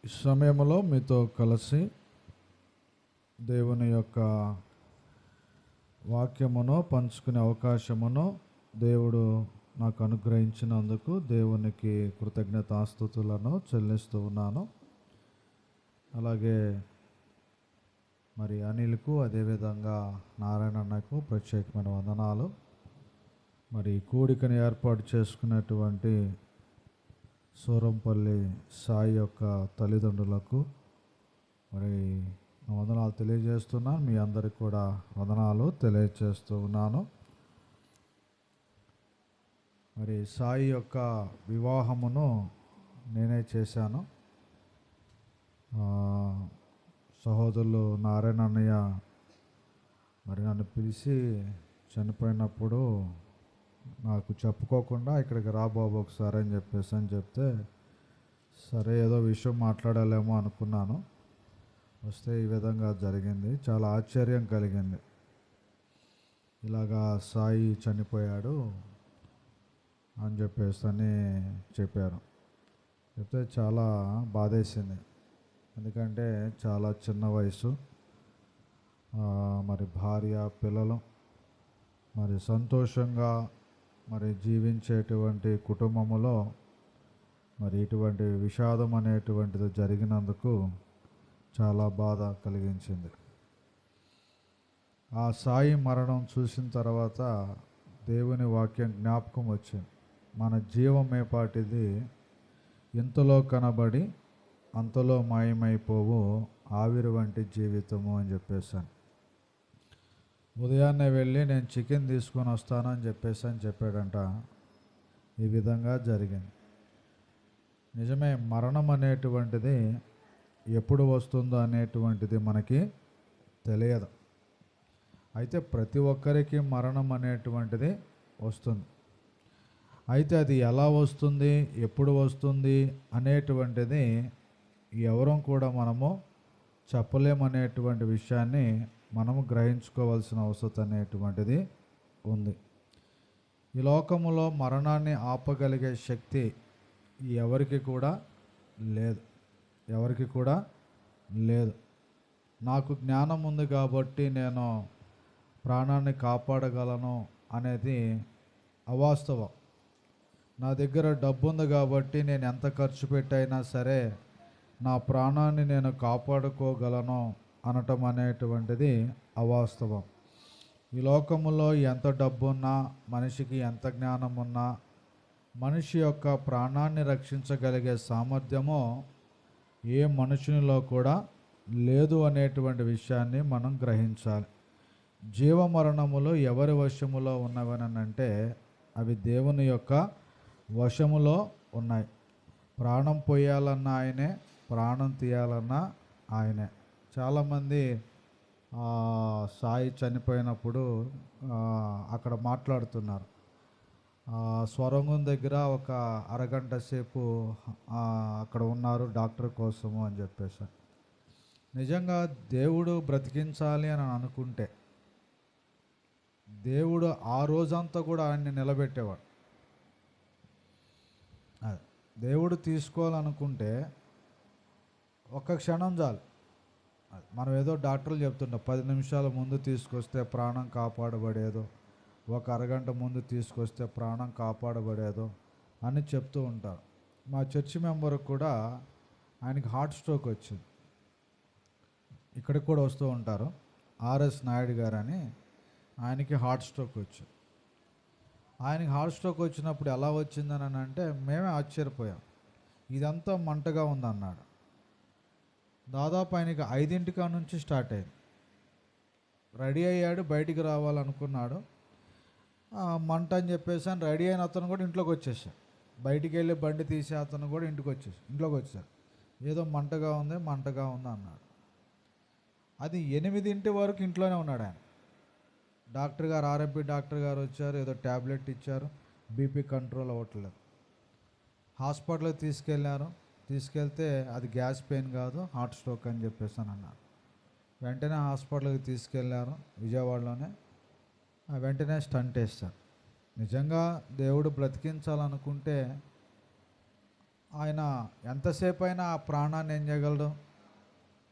ఈ సమయంలో మీతో కలిసి దేవుని యొక్క వాక్యమును పంచుకునే అవకాశమును దేవుడు నాకు అనుగ్రహించినందుకు దేవునికి కృతజ్ఞతాస్తుతులను చెల్లిస్తూ ఉన్నాను. అలాగే మరి అనిల్కు, అదేవిధంగా నారాయణన్నకు ప్రత్యేకమైన వందనాలు. మరి కూడికని ఏర్పాటు చేసుకున్నటువంటి సూరంపల్లి సాయి యొక్క తల్లిదండ్రులకు మరి వందనాలు తెలియజేస్తున్నాను. మీ అందరికి కూడా వందనాలు తెలియజేస్తూ ఉన్నాను. మరి సాయి యొక్క వివాహమును నేనే చేశాను. సహోదరులు నారాయణ అన్నయ్య మరి నన్ను పిలిచి చనిపోయినప్పుడు నాకు చెప్పుకోకుండా ఇక్కడికి రా బాబు ఒకసారి అని చెప్తే సరే ఏదో విషయం మాట్లాడాలేమో అనుకున్నాను. వస్తే ఈ విధంగా జరిగింది. చాలా ఆశ్చర్యం కలిగింది. ఇలాగా సాయి చనిపోయాడు అని చెప్పారు. చెప్తే చాలా బాధేసింది. ఎందుకంటే చాలా చిన్న వయసు, మరి భార్య పిల్లలు మరి సంతోషంగా మరి జీవించేటువంటి కుటుంబములో మరి ఇటువంటి విషాదం అనేటువంటిది జరిగినందుకు చాలా బాధ కలిగించింది. ఆ సాయి మరణం చూసిన తర్వాత దేవుని వాక్యం జ్ఞాపకం వచ్చింది. మన జీవమేపాటిది ఇంతలో కనబడి అంతలో మాయమైపోవు ఆవిరి వంటి జీవితము అని చెప్పేశాను. ఉదయాన్నే వెళ్ళి నేను చికెన్ తీసుకొని వస్తాను అని చెప్పాడంట. ఈ విధంగా జరిగింది. నిజమే, మరణం అనేటువంటిది ఎప్పుడు వస్తుందో అనేటువంటిది మనకి తెలియదు. అయితే ప్రతి ఒక్కరికి మరణం అనేటువంటిది వస్తుంది. అయితే అది ఎలా వస్తుంది, ఎప్పుడు వస్తుంది అనేటువంటిది ఎవరూ కూడా మనము చెప్పలేమనేటువంటి విషయాన్ని మనము గ్రహించుకోవాల్సిన అవసరం అనేటువంటిది ఉంది. ఈ లోకములో మరణాన్ని ఆపగలిగే శక్తి ఎవరికి కూడా లేదు. నాకు జ్ఞానం ఉంది కాబట్టి నేను ప్రాణాన్ని కాపాడగలను అనేది అవాస్తవం. నా దగ్గర డబ్బు ఉంది కాబట్టి నేను ఎంత ఖర్చు పెట్టైనా సరే నా ప్రాణాన్ని నేను కాపాడుకోగలను అనటం అనేటువంటిది అవాస్తవం. ఈ లోకములో ఎంత డబ్బున్నా, మనిషికి ఎంత జ్ఞానం ఉన్నా, మనిషి యొక్క ప్రాణాన్ని రక్షించగలిగే సామర్థ్యమో ఏ మనుషునిలో కూడా లేదు అనేటువంటి విషయాన్ని మనం గ్రహించాలి. జీవమరణములు ఎవరి వశములో ఉన్నవనంటే అవి దేవుని యొక్క వశములో ఉన్నాయి. ప్రాణం పోయాలన్నా ఆయనే, ప్రాణం తీయాలన్నా ఆయనే. చాలామంది సాయి చనిపోయినప్పుడు అక్కడ మాట్లాడుతున్నారు. స్వరంగం దగ్గర ఒక అరగంట సేపు అక్కడ ఉన్నారు డాక్టర్ కోసము అని చెప్పేసి. నిజంగా దేవుడు బ్రతికించాలి అని అనుకుంటే దేవుడు ఆ రోజంతా కూడా ఆయన్ని నిలబెట్టేవాడు. దేవుడు తీసుకోవాలనుకుంటే ఒక్క క్షణం చాలు. మనం ఏదో డాక్టర్లు చెప్తుంటాం 10 నిమిషాల ముందు తీసుకొస్తే ప్రాణం కాపాడబడేదో, ఒక అరగంట ముందు తీసుకొస్తే ప్రాణం కాపాడబడేదో అని చెప్తూ ఉంటారు. మా చర్చి మెంబర్కి కూడా ఆయనకి హార్ట్ స్ట్రోక్ వచ్చింది. ఇక్కడికి కూడా వస్తూ ఉంటారు, ఆర్ఎస్ నాయుడు గారు అని. ఆయనకి హార్ట్ స్ట్రోక్ వచ్చింది. ఆయనకి హార్ట్ స్ట్రోక్ వచ్చినప్పుడు ఎలా వచ్చిందని అంటే మేమే ఆశ్చర్యపోయాం. ఇదంతా మంటగా ఉందన్నాడు. దాదాపు ఆయనకి 5 నుంచి స్టార్ట్ అయింది. రెడీ అయ్యాడు, బయటికి రావాలనుకున్నాడు. మంట అని చెప్పేసి అని రెడీ అయిన అతను కూడా ఇంట్లోకి వచ్చేసాడు. బయటికి వెళ్ళి బండి తీసే అతను కూడా ఇంట్లోకి వచ్చాడు. ఏదో మంటగా ఉంది అన్నాడు. అది 8 వరకు ఇంట్లోనే ఉన్నాడు ఆయన. డాక్టర్ గారు, ఆర్ఎంపీ డాక్టర్ గారు వచ్చారు, ఏదో ట్యాబ్లెట్ ఇచ్చారు, బీపీ కంట్రోల్ అవ్వట్లేదు. హాస్పిటల్కి తీసుకెళ్తే అది గ్యాస్ పెయిన్ కాదు, హార్ట్ స్ట్రోక్ అని చెప్పేసి అన్నారు. వెంటనే హాస్పిటల్కి తీసుకెళ్లారు విజయవాడలోనే. వెంటనే స్టంట్ వేస్తారు. నిజంగా దేవుడు బ్రతికించాలనుకుంటే ఆయన ఎంతసేపు అయినా ఆ ప్రాణాన్ని ఏం చేయగలడు?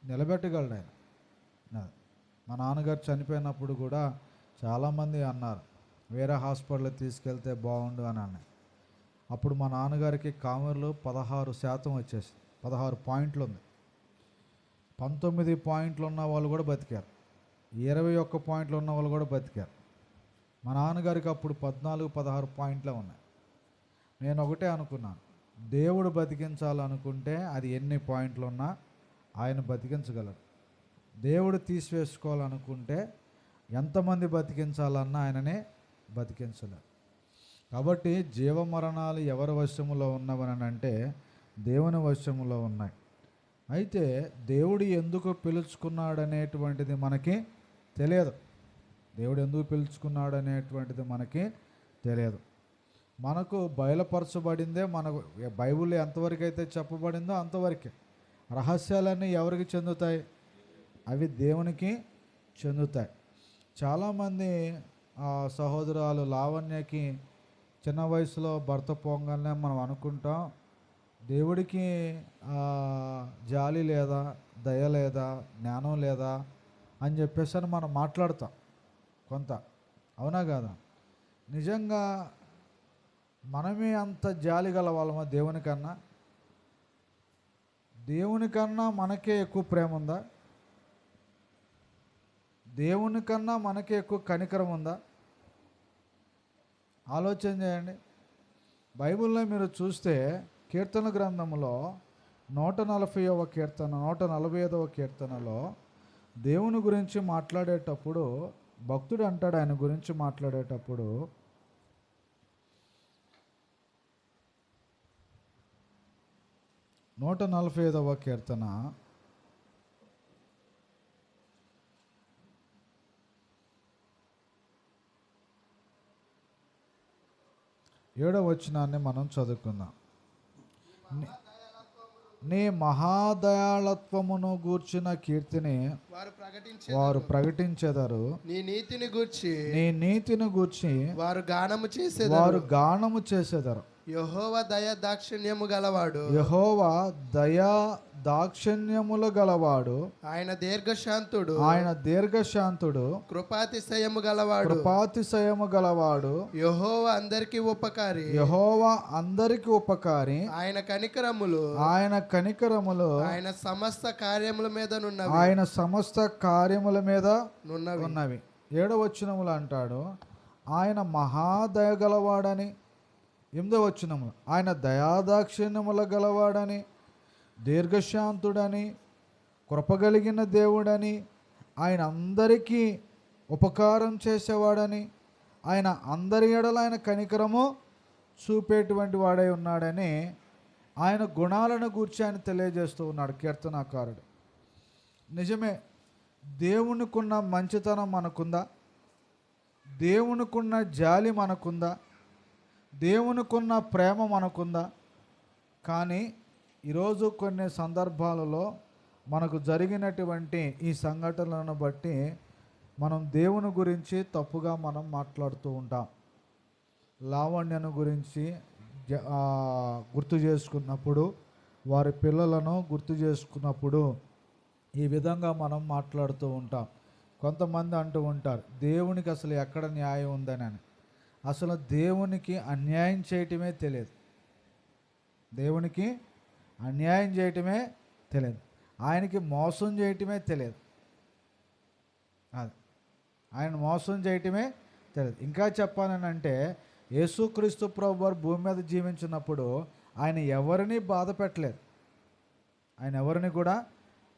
నిలబెట్టగలడు ఆయన. మా నాన్నగారు చనిపోయినప్పుడు కూడా చాలామంది అన్నారు వేరే హాస్పిటల్కి తీసుకెళ్తే బాగుండు అని అన్నాయి. అప్పుడు మా నాన్నగారికి కామెర్లు 16% వచ్చేసి 16 పాయింట్లు ఉంది. 19 పాయింట్లు ఉన్న వాళ్ళు కూడా బతికారు, 21 పాయింట్లు ఉన్న వాళ్ళు కూడా బతికారు. మా నాన్నగారికి అప్పుడు 14-16 పాయింట్లే ఉన్నాయి. నేను ఒకటే అనుకున్నాను, దేవుడు బతికించాలనుకుంటే అది ఎన్ని పాయింట్లు ఉన్నా ఆయన బతికించగలడు. దేవుడు తీసివేసుకోవాలనుకుంటే ఎంతమంది బతికించాలన్నా ఆయననే బతికించలేరు. కాబట్టి జీవమరణాలు ఎవరి వశములో ఉన్నవని అంటే దేవుని వశములో ఉన్నాయి. అయితే దేవుడు ఎందుకు పిలుచుకున్నాడు అనేటువంటిది మనకి తెలియదు. దేవుడు ఎందుకు పిలుచుకున్నాడు అనేటువంటిది మనకి తెలియదు. మనకు బయలుపరచబడిందే, మనకు బైబిల్లో ఎంతవరకు అయితే చెప్పబడిందో అంతవరకే. రహస్యాలన్నీ ఎవరికి చెందుతాయి? అవి దేవునికి చెందుతాయి. చాలామంది సహోదరాలు లావణ్యకి చిన్న వయసులో భర్త పోగానే మనం అనుకుంటాం దేవుడికి జాలి లేదా, దయ లేదా, జ్ఞానం లేదా అని చెప్పేసి అని మనం మాట్లాడతాం కొంత. అవునా కాదా? నిజంగా మనమే అంత జాలి గల వాళ్ళమా దేవునికన్నా? దేవునికన్నా మనకే ఎక్కువ ప్రేమ ఉందా? దేవునికన్నా మనకే ఎక్కువ కనికరం ఉందా? ఆలోచన చేయండి. బైబిల్లో మీరు చూస్తే కీర్తన గ్రంథంలో 140వ కీర్తన 145వ కీర్తనలో దేవుని గురించి మాట్లాడేటప్పుడు భక్తుడు అంటాడు, ఆయన గురించి మాట్లాడేటప్పుడు, 145వ కీర్తన 7వ వచనాన్ని మనం చదువుకుందాం. నీ మహాదయాళత్వమును గూర్చిన కీర్తిని వారు ప్రకటించెదరు. నీ నీతిని గూర్చి వారు గానము చేసేదరు. యెహోవా దయ దాక్షిణ్యము గలవాడు. యెహోవా దయా దాక్షిణ్యములు గలవాడు. ఆయన దీర్ఘశాంతుడు. కృపాతిశయము గలవాడు. యెహోవా అందరికి ఉపకారి. ఆయన కనికరములు ఆయన సమస్త కార్యముల మీద ఉన్నవి. 7వ వచనములు అంటాడు ఆయన మహాదయ గలవాడని. 8వ వచనములు ఆయన దయాదాక్షిణ్యముల గలవాడని, దీర్ఘశాంతుడని, కృపగలిగిన దేవుడని, ఆయన అందరికీ ఉపకారం చేసేవాడని, ఆయన అందరి ఎడల ఆయన కనికరము చూపేటువంటి వాడై ఉన్నాడని ఆయన గుణాలను గూర్చి ఆయన తెలియజేస్తూ ఉన్నాడు కీర్తనాకారుడు. నిజమే, దేవునికున్న మంచితనం మనకుందా? దేవునికున్న జాలి మనకుందా? దేవునికున్న ప్రేమ మనకుందా? కానీ ఈరోజు కొన్ని సందర్భాలలో మనకు జరిగినటువంటి ఈ సంఘటనలను బట్టి మనం దేవుని గురించి తప్పుగా మనం మాట్లాడుతూ ఉంటాం. లావణ్యను గురించి గుర్తు చేసుకున్నప్పుడు, వారి పిల్లలను గుర్తు చేసుకున్నప్పుడు ఈ విధంగా మనం మాట్లాడుతూ ఉంటాం. కొంతమంది అంటూ ఉంటారు దేవునికి అసలు ఎక్కడ న్యాయం ఉందని. అసలు దేవునికి అన్యాయం చేయటమే తెలియదు. దేవునికి అన్యాయం చేయటమే తెలియదు. ఆయనకి మోసం చేయటమే తెలియదు. ఆయన మోసం చేయటమే తెలియదు. ఇంకా చెప్పాలనంటే యేసుక్రీస్తు ప్రభువారు భూమి మీద జీవించినప్పుడు ఆయన ఎవరిని బాధ పెట్టలేదు. ఆయన ఎవరిని కూడా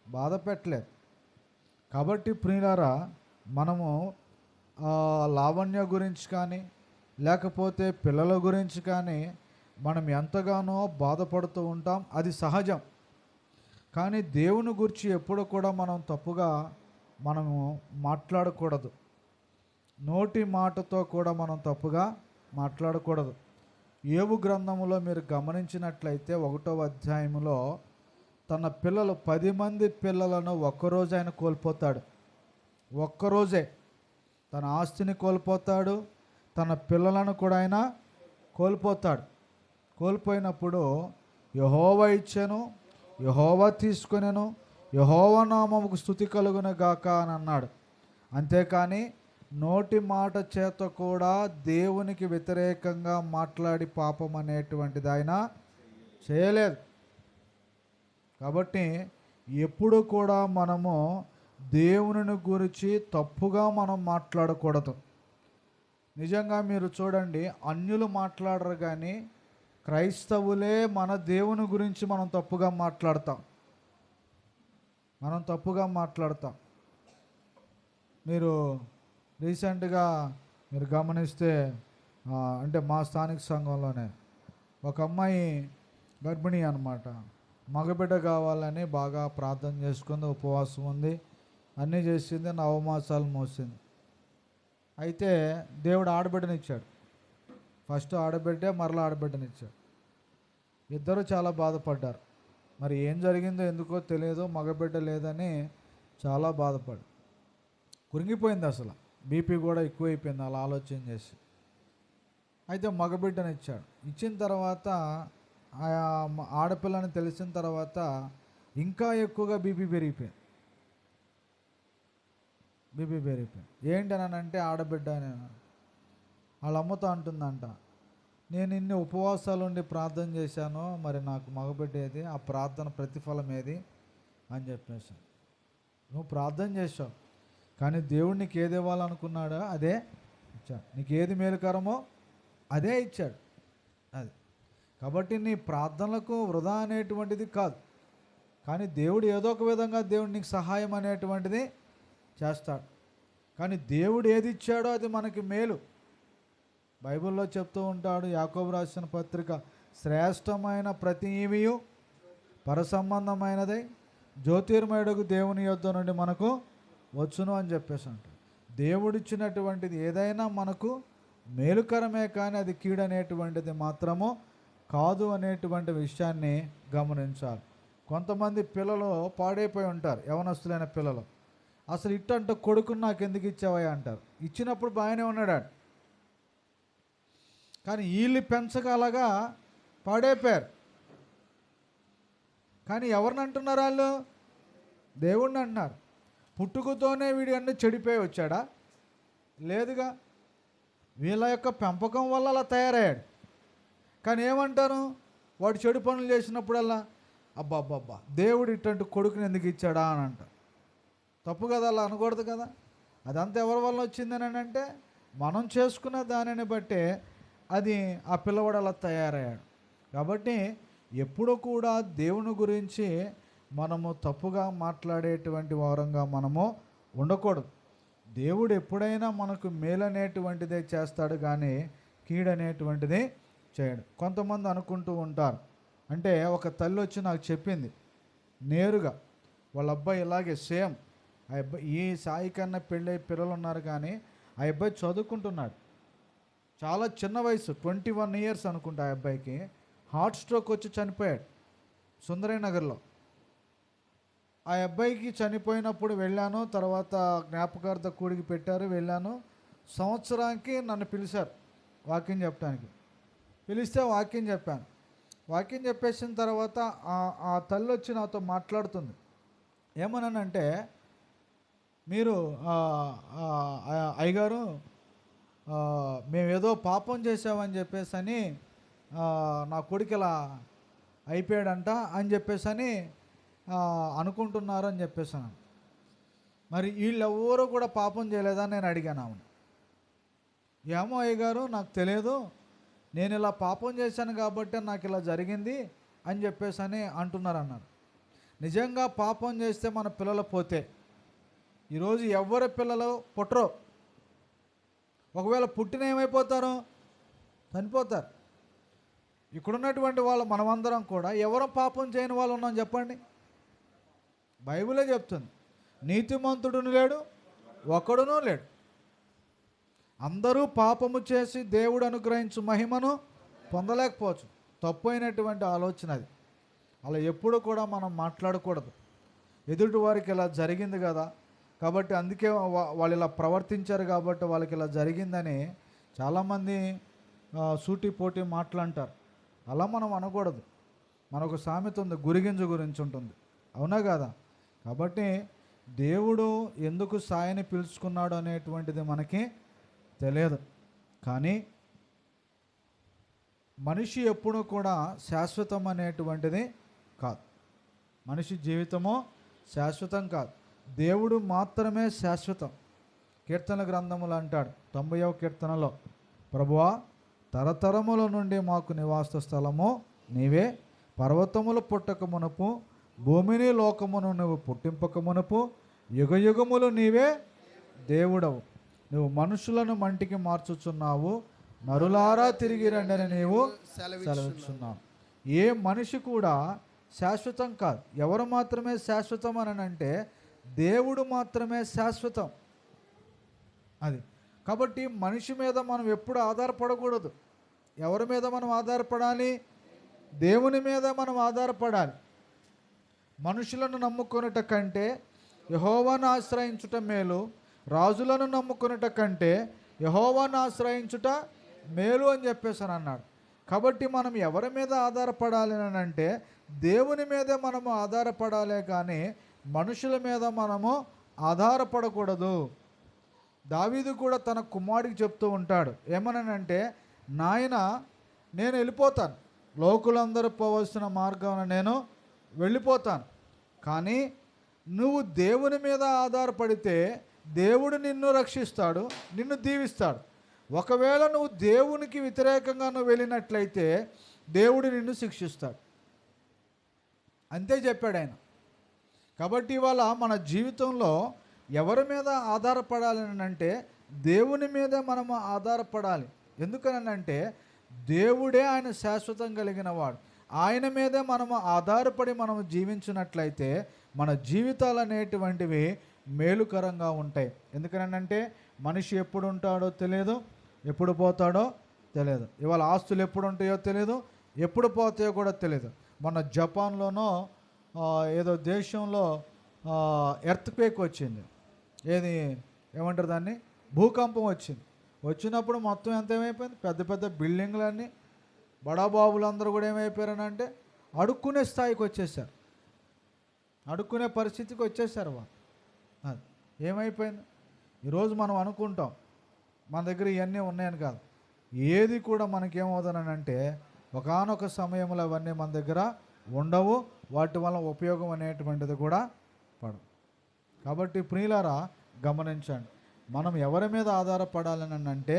బాధ పెట్టలేదు. కాబట్టి ప్రియులారా, మనము లావణ్య గురించి కానీ లేకపోతే పిల్లల గురించి కానీ మనం ఎంతగానో బాధపడుతూ ఉంటాం. అది సహజం. కానీ దేవుని గురించి ఎప్పుడు కూడా మనం తప్పుగా మనము మాట్లాడకూడదు. నోటి మాటతో కూడా మనం తప్పుగా మాట్లాడకూడదు. యోబు గ్రంథములో మీరు గమనించినట్లయితే 1వ అధ్యాయంలో తన పిల్లలు 10 మంది పిల్లలను ఒక్కరోజు ఆయన కోల్పోతాడు. ఒక్కరోజే తన ఆస్తిని కోల్పోతాడు, తన పిల్లలను కూడా ఆయన కోల్పోతాడు. కోల్పోయినప్పుడు యెహోవా ఇచ్చెను, యెహోవా తీసుకొనెను, యెహోవా నామముకు స్తుతి కలుగును గాక అని అన్నాడు. అంతేకాని నోటి మాట చేత కూడా దేవునికి వ్యతిరేకంగా మాట్లాడి పాపం అనేటువంటిది ఆయన చేయలేదు. కాబట్టి ఎప్పుడు కూడా మనము దేవుని గురించి తప్పుగా మనం మాట్లాడకూడదు. నిజంగా మీరు చూడండి, అన్యులు మాట్లాడరు కానీ క్రైస్తవులే మన దేవుని గురించి మనం తప్పుగా మాట్లాడతాం. మీరు రీసెంట్గా మీరు గమనిస్తే అంటే మా స్థానిక సంఘంలోనే ఒక అమ్మాయి గర్భిణీ అన్నమాట. మగబిడ్డ కావాలని బాగా ప్రార్థన చేసుకుంది, ఉపవాసం ఉంది, అన్నీ చేసింది, నవమాసాలు మోసింది. అయితే దేవుడు ఆడబిడ్డనిచ్చాడు. ఫస్ట్ ఆడబిడ్డే, మరలా ఆడబిడ్డనిచ్చాడు. ఇద్దరు చాలా బాధపడ్డారు. మరి ఏం జరిగిందో ఎందుకో తెలియదు, మగబిడ్డ లేదని చాలా బాధపడి కురింగిపోయింది. అసలు బీపీ కూడా ఎక్కువైపోయింది అలా ఆలోచన చేసి. అయితే మగబిడ్డని ఇచ్చాడు. ఇచ్చిన తర్వాత ఆడపిల్లని తెలిసిన తర్వాత ఇంకా ఎక్కువగా బీపీ పెరిగిపోయింది. ఏంటి అని అంటే ఆడబిడ్డ వాళ్ళ అమ్మతో అంటుందంట, నేను ఇన్ని ఉపవాసాలు ఉండి ప్రార్థన చేశాను, మరి నాకు మగబిడ్డ ఏది, ఆ ప్రార్థన ప్రతిఫలం ఏది అని చెప్పేసి. నువ్వు ప్రార్థన చేసావు కానీ దేవుడు నీకు ఏది ఇవ్వాలనుకున్నాడో అదే ఇచ్చాడు. నీకు ఏది మేలుకరమో అదే ఇచ్చాడు. అది కాబట్టి నీ ప్రార్థనలకు వృధా అనేటువంటిది కాదు. కానీ దేవుడు ఏదో ఒక విధంగా దేవుడు నీకు సహాయం అనేటువంటిది చేస్తాడు. కానీ దేవుడు ఏది ఇచ్చాడో అది మనకి మేలు. బైబిల్లో చెప్తూ ఉంటాడు, యాకోబు రాసిన పత్రిక, శ్రేష్టమైన ప్రతి ఈవియు పరసంబంధమైనదై జ్యోతిర్మయుడకు దేవుని యొద్ద నుండి మనకు వచ్చును అని చెప్పేసి అంటాడు. దేవుడిచ్చినటువంటిది ఏదైనా మనకు మేలుకరమే కానీ అది కీడనేటువంటిది మాత్రము కాదు అనేటువంటి విషయాన్ని గమనించాలి. కొంతమంది పిల్లలు పాడైపోయి ఉంటారు, యవనస్తులైన పిల్లలు. అసలు ఇట్టంటే కొడుకుని నాకు ఎందుకు ఇచ్చావయ్యా అంటారు. ఇచ్చినప్పుడు బాగానే ఉన్నాడు, కానీ వీళ్ళు పెంచగలగా పాడైపోయారు. కానీ ఎవరిని అంటున్నారు వాళ్ళు? దేవుణ్ణి అంటున్నారు. పుట్టుకతోనే వీడి అన్నీ చెడిపోయి వచ్చాడా? లేదుగా. వీళ్ళ యొక్క పెంపకం వల్ల అలా తయారయ్యాడు. కానీ ఏమంటారు, వాడు చెడు పనులు చేసినప్పుడల్లా అబ్బా దేవుడు ఇట్లాంటి కొడుకుని ఎందుకు ఇచ్చాడా అని అంటారు. తప్పు కదా, అలా అనకూడదు కదా. అదంతా ఎవరి వల్ల వచ్చిందని అంటే మనం చేసుకున్న దానిని బట్టే అది ఆ పిల్లవాడు అలా తయారయ్యాడు. కాబట్టి ఎప్పుడు కూడా దేవుని గురించి మనము తప్పుగా మాట్లాడేటువంటి వారంగా మనము ఉండకూడదు. దేవుడు ఎప్పుడైనా మనకు మేలనేటువంటిదే చేస్తాడు కానీ కీడనేటువంటిది చేయడు. కొంతమంది అనుకుంటూ ఉంటారు, అంటే ఒక తల్లి వచ్చి నాకు చెప్పింది నేరుగా, వాళ్ళ అబ్బాయి ఇలాగే సేమ్ ఆ అబ్బాయి, ఈ సాయి కన్నా పెళ్ళై పిల్లలు ఉన్నారు కానీ ఆ అబ్బాయి చదువుకుంటున్నాడు. చాలా చిన్న వయసు, 21 years అనుకుంటా. ఆ అబ్బాయికి హార్ట్ స్ట్రోక్ వచ్చి చనిపోయాడు సుందరయ్య నగర్లో. ఆ అబ్బాయికి చనిపోయినప్పుడు వెళ్ళాను, తర్వాత జ్ఞాపకార్థ కూడికి పెట్టారు, వెళ్ళాను. సంవత్సరానికి నన్ను పిలిచారు వాక్యం చెప్పడానికి. పిలిస్తే వాక్యం చెప్పాను. వాక్యం చెప్పేసిన తర్వాత ఆ తల్లి వచ్చి నాతో మాట్లాడుతుంది. ఏమన్నానంటే, మీరు అయ్యగారు మేమేదో పాపం చేసామని చెప్పేసి అని నా కొడుకు ఇలా అయిపోయాడంట అని చెప్పేసి అని అనుకుంటున్నారు అని చెప్పేసాను. మరి వీళ్ళెవరూ కూడా పాపం చేయలేదా నేను అడిగాను ఆమెను. ఏమో అయ్యగారు నాకు తెలియదు, నేను ఇలా పాపం చేశాను కాబట్టి నాకు ఇలా జరిగింది అని చెప్పేసి అని అంటున్నారు అన్నారు. నిజంగా పాపం చేస్తే మన పిల్లలు పోతే ఈరోజు ఎవరి పిల్లలు పుట్టరో, ఒకవేళ పుట్టిన ఏమైపోతారు, చనిపోతారు. ఇక్కడున్నటువంటి వాళ్ళు మనమందరం కూడా ఎవరో పాపం చేయని వాళ్ళు ఉన్నాం చెప్పండి. బైబిలే చెప్తుంది, నీతిమంతుడును లేడు, ఒకడునూ లేడు. అందరూ పాపము చేసి దేవుడు అనుగ్రహించు మహిమను పొందలేకపోవచ్చు. తప్పు అయినటువంటి ఆలోచన అది. అలా ఎప్పుడు కూడా మనం మాట్లాడకూడదు. ఎదుటి వారికి ఇలా జరిగింది కదా కాబట్టి అందుకే వాళ్ళు ఇలా ప్రవర్తించారు కాబట్టి వాళ్ళకి ఇలా జరిగిందని చాలామంది సూటి పోటీ మాట్లాంటారు. అలా మనం అనకూడదు. మనకు సామెత ఉంది, గురిగింజ గురించి ఉంటుంది, అవునా కదా? కాబట్టి దేవుడు ఎందుకు సాయని పిలుచుకున్నాడు అనేటువంటిది మనకి తెలియదు. కానీ మనిషి ఎప్పుడూ కూడా శాశ్వతం అనేటువంటిది కాదు. మనిషి జీవితము శాశ్వతం కాదు, దేవుడు మాత్రమే శాశ్వతం. కీర్తన గ్రంథములు అంటాడు 90వ కీర్తనలో, ప్రభువా తరతరముల నుండి మాకు నివాస స్థలము నీవే, పర్వతములు పుట్టక మునుపు భూమిని లోకమును నువ్వు పుట్టింపక మునుపు యుగయుగములు నీవే దేవుడవు. నువ్వు మనుషులను మంటికి మార్చుచున్నావు, నరులారా తిరిగి రండని నీవు సెలవిస్తున్నావు. ఏ మనిషి కూడా శాశ్వతం కాదు. ఎవరు మాత్రమే శాశ్వతం అని అంటే దేవుడు మాత్రమే శాశ్వతం. అది కాబట్టి మనిషి మీద మనం ఎప్పుడు ఆధారపడకూడదు. ఎవరి మీద మనం ఆధారపడాలి? దేవుని మీద మనం ఆధారపడాలి. మనుషులను నమ్ముకొనుట కంటే యెహోవాను ఆశ్రయించుట మేలు, రాజులను నమ్ముకొనుట కంటే యెహోవాను ఆశ్రయించుట మేలు అని చెప్పేసి అన్నాడు. కాబట్టి మనం ఎవరి మీద ఆధారపడాలి అని అంటే దేవుని మీదే మనము ఆధారపడాలి, కానీ మనుషుల మీద మనము ఆధారపడకూడదు. దావీదు కూడా తన కుమారుడికి చెప్తూ ఉంటాడు, ఏమనంటే, నాయన నేను వెళ్ళిపోతాను, లోకులందరూ పోవలసిన మార్గాన నేను వెళ్ళిపోతాను, కానీ నువ్వు దేవుని మీద ఆధారపడితే దేవుడు నిన్ను రక్షిస్తాడు, నిన్ను దీవిస్తాడు. ఒకవేళ నువ్వు దేవునికి వ్యతిరేకంగా నువ్వు వెళ్ళినట్లయితే దేవుడు నిన్ను శిక్షిస్తాడు. అంతే చెప్పాడు ఆయన. కాబట్టి ఇవాళ మన జీవితంలో ఎవరి మీద ఆధారపడాలని అంటే దేవుని మీదే మనము ఆధారపడాలి. ఎందుకనంటే దేవుడే ఆయన శాశ్వతం కలిగిన వాడు. ఆయన మీదే మనము ఆధారపడి మనము జీవించినట్లయితే మన జీవితాలు అనేటువంటివి మేలుకరంగా ఉంటాయి. ఎందుకనంటే మనిషి ఎప్పుడు ఉంటాడో తెలియదు, ఎప్పుడు పోతాడో తెలియదు. ఇవాళ ఆస్తులు ఎప్పుడు ఉంటాయో తెలియదు, ఎప్పుడు పోతాయో కూడా తెలియదు. మన జపాన్లోనో ఏదో దేశంలో ఎర్త్క్వేక్ వచ్చింది. ఏమంటారు దాన్ని, భూకంపం వచ్చింది. వచ్చినప్పుడు మొత్తం ఎంత ఏమైపోయింది, పెద్ద పెద్ద బిల్డింగ్లన్నీ, బడాబాబులందరూ కూడా ఏమైపోయారనంటే అడుక్కునే స్థాయికి వచ్చేసారు, అడుక్కునే పరిస్థితికి వచ్చేసారు వాళ్ళు. అది ఏమైపోయింది. ఈరోజు మనం అనుకుంటాం మన దగ్గర ఇవన్నీ ఉన్నాయని కాదు. ఏది కూడా మనకేమవుతానంటే ఒకానొక సమయంలో అవన్నీ మన దగ్గర ఉండవు, వాటి వల్ల ఉపయోగం అనేటువంటిది కూడా పడదు. కాబట్టి ప్రియులారా గమనించండి, మనం ఎవరి మీద ఆధారపడాలని అంటే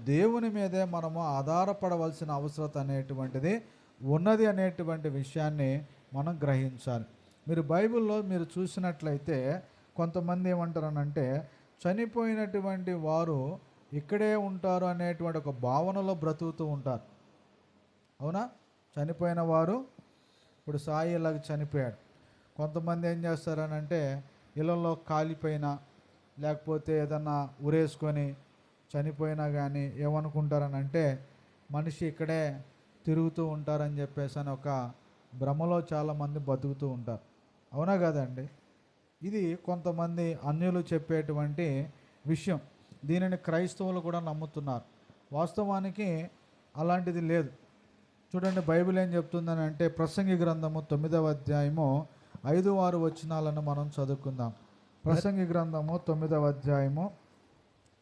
దేవుని మీదే మనము ఆధారపడవలసిన అవసరం అనేటువంటిది ఉన్నది అనేటువంటి విషయాన్ని మనం గ్రహించాలి. మీరు బైబిల్లో మీరు చూసినట్లయితే కొంతమంది ఏమంటారనంటే చనిపోయినటువంటి వారు ఇక్కడే ఉంటారు అనేటువంటి ఒక భావనలో బ్రతుకుతూ ఉంటారు. అవునా? చనిపోయిన వారు, ఇప్పుడు సాయి ఇలాగ చనిపోయాడు, కొంతమంది ఏం చేస్తారనంటే ఇళ్ళల్లో కాలిపోయిన లేకపోతే ఏదన్నా ఉరేసుకొని చనిపోయినా కానీ ఏమనుకుంటారనంటే మనిషి ఇక్కడే తిరుగుతూ ఉంటారని చెప్పేసి అని ఒక భ్రమలో చాలామంది బతుకుతూ ఉంటారు. అవునా కదండి? ఇది కొంతమంది అన్యులు చెప్పేటువంటి విషయం. దీనిని క్రైస్తవులు కూడా నమ్ముతున్నారు. వాస్తవానికి అలాంటిది లేదు. చూడండి బైబిల్ ఏం చెప్తుందని అంటే ప్రసంగి గ్రంథము 9వ అధ్యాయము 5-6 వచనాలను మనం చదువుకుందాం. ప్రసంగి గ్రంథము 9వ అధ్యాయము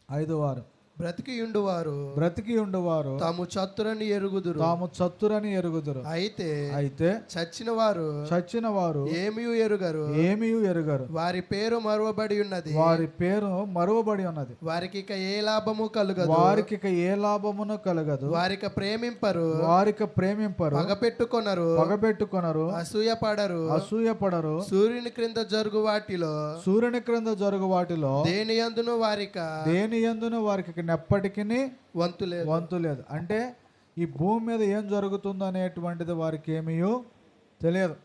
5-6. బ్రతికి ఉండువారు తాము చత్తురని ఎరుగుదురు, అయితే చచ్చిన వారు ఏమీ ఎరుగరు. వారి పేరు మరువబడి ఉన్నది, వారికి ఇక ఏ లాభము కలుగదు, వారికి ప్రేమింపరు, పగపెట్టుకొనరు, అసూయపడరు. సూర్యుని క్రింద జరుగు వాటిలో దేని యందును వారికి ఎప్పటికీ వంతు లేదు. అంటే ఈ భూమి మీద ఏం జరుగుతుందో అనేటువంటిది వారికి ఏమీ తెలియదు.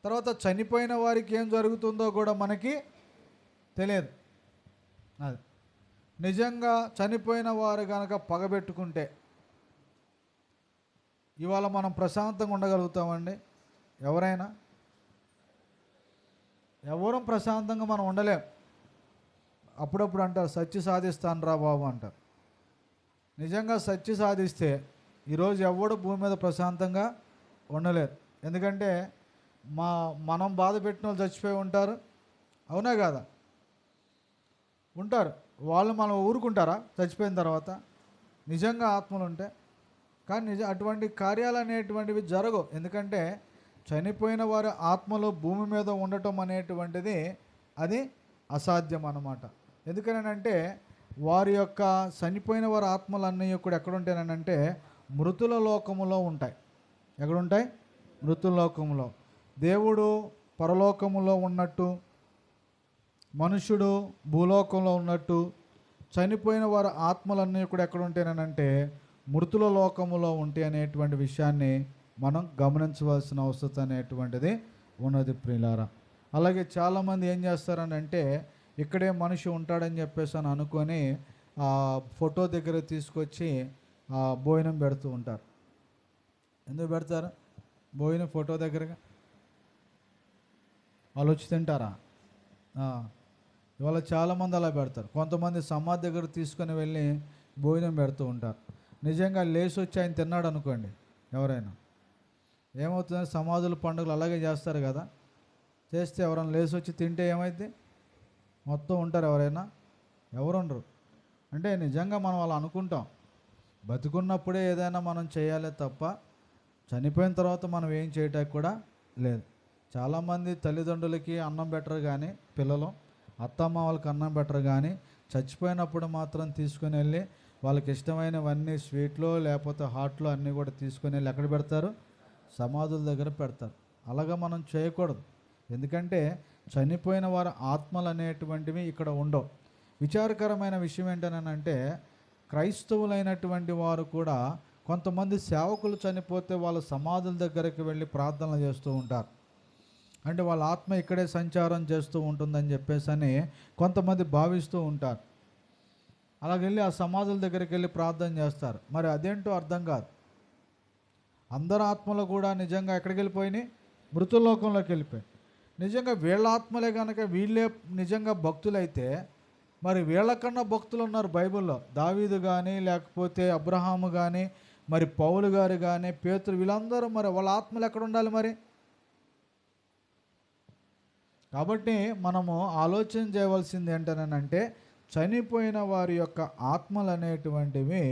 తర్వాత చనిపోయిన వారికి ఏం జరుగుతుందో కూడా మనకి తెలియదు. అది నిజంగా చనిపోయిన వారు కనుక పగబెట్టుకుంటే ఇవాళ మనం ప్రశాంతంగా ఉండగలుగుతామండి? ఎవరం ప్రశాంతంగా మనం ఉండలేం. అప్పుడప్పుడు అంటారు సత్య సాధిస్తాను రా బాబు అంటారు. నిజంగా సత్య సాధిస్తే ఈరోజు ఎవడు భూమి మీద ప్రశాంతంగా ఉండలేరు. ఎందుకంటే మనం బాధ పెట్టిన వాళ్ళు చచ్చిపోయి ఉంటారు, అవునా కాదా? ఉంటారు. వాళ్ళు మనం ఊరుకుంటారా చచ్చిపోయిన తర్వాత? నిజంగా ఆత్మలు ఉంటే. కానీ అటువంటి కార్యాలు అనేటువంటివి జరగవు. ఎందుకంటే చనిపోయిన వారి ఆత్మలు భూమి మీద ఉండటం అనేటువంటిది అది అసాధ్యం అన్నమాట. ఎందుకనంటే వారి యొక్క చనిపోయిన వారి ఆత్మలన్నీ కూడా ఎక్కడుంటాయనంటే మృతుల లోకములో ఉంటాయి. ఎక్కడుంటాయి? మృతుల లోకములో. దేవుడు పరలోకములో ఉన్నట్టు, మనుషుడు భూలోకంలో ఉన్నట్టు, చనిపోయిన వారి ఆత్మలన్నీ కూడా ఎక్కడ ఉంటాయనంటే మృతుల లోకములో ఉంటాయి అనేటువంటి విషయాన్ని మనం గమనించవలసిన అవసరం అనేటువంటిది ఉన్నది ప్రియులారా. అలాగే చాలామంది ఏం చేస్తారని అంటే ఇక్కడే మనిషి ఉంటాడని చెప్పేసి అని అనుకొని ఫోటో దగ్గర తీసుకొచ్చి భోజనం పెడుతూ ఉంటారు. ఎందుకు పెడతారు భోజనం ఫోటో దగ్గరగా? వాళ్ళు వచ్చి తింటారా? ఇవాళ చాలామంది అలా పెడతారు. కొంతమంది సమాధి దగ్గర తీసుకొని వెళ్ళి భోజనం పెడుతూ ఉంటారు. నిజంగా లేచి వచ్చి ఆయన తిన్నాడు అనుకోండి, ఎవరైనా ఏమవుతుంది? సమాధుల పండుగలు అలాగే చేస్తారు కదా. చేస్తే ఎవరైనా లేచి వచ్చి తింటే ఏమైంది? మొత్తం ఉంటారు ఎవరైనా? ఎవరు ఉండరు. అంటే నిజంగా మనం అలా అనుకుంటాం. బతుకున్నప్పుడే ఏదైనా మనం చేయాలి తప్ప చనిపోయిన తర్వాత మనం ఏం చేయటానికి కూడా లేదు. చాలామంది తల్లిదండ్రులకి అన్నం పెట్టరు, కానీ పిల్లలు అత్తమ్మ వాళ్ళకి అన్నం పెట్టరు, కానీ చచ్చిపోయినప్పుడు మాత్రం తీసుకుని వెళ్ళి వాళ్ళకి ఇష్టమైనవన్నీ స్వీట్లో లేకపోతే హాట్లో అన్నీ కూడా తీసుకుని వెళ్ళి ఎక్కడ పెడతారు? సమాధుల దగ్గర పెడతారు. అలాగా మనం చేయకూడదు. ఎందుకంటే చనిపోయిన వారి ఆత్మలు అనేటువంటివి ఇక్కడ ఉండవు. విచారకరమైన విషయం ఏంటనంటే క్రైస్తవులైనటువంటి వారు కూడా కొంతమంది సేవకులు చనిపోతే వాళ్ళ సమాధుల దగ్గరికి వెళ్ళి ప్రార్థనలు చేస్తూ ఉంటారు. అంటే వాళ్ళ ఆత్మ ఇక్కడే సంచారం చేస్తూ ఉంటుందని చెప్పేసి అని కొంతమంది భావిస్తూ ఉంటారు. అలాగెళ్ళి ఆ సమాధుల దగ్గరికి వెళ్ళి ప్రార్థన చేస్తారు. మరి అదేంటో అర్థం కాదు. అందరు ఆత్మలు కూడా నిజంగా ఎక్కడికి వెళ్ళిపోయినాయి? మృతులోకంలోకి వెళ్ళిపోయి. నిజంగా వీళ్ళ ఆత్మలే కనుక వీళ్ళే నిజంగా భక్తులైతే మరి వీళ్ళకన్నా భక్తులు ఉన్నారు బైబిల్లో. దావీదు కానీ, లేకపోతే అబ్రహాము కానీ, మరి పౌలు గారు కానీ, పేతురు, వీళ్ళందరూ మరి వాళ్ళ ఆత్మలు ఎక్కడ ఉండాలి మరి? కాబట్టి మనము ఆలోచన చేయవలసింది ఏంటనంటే చనిపోయిన వారి యొక్క ఆత్మలు అనేటువంటివి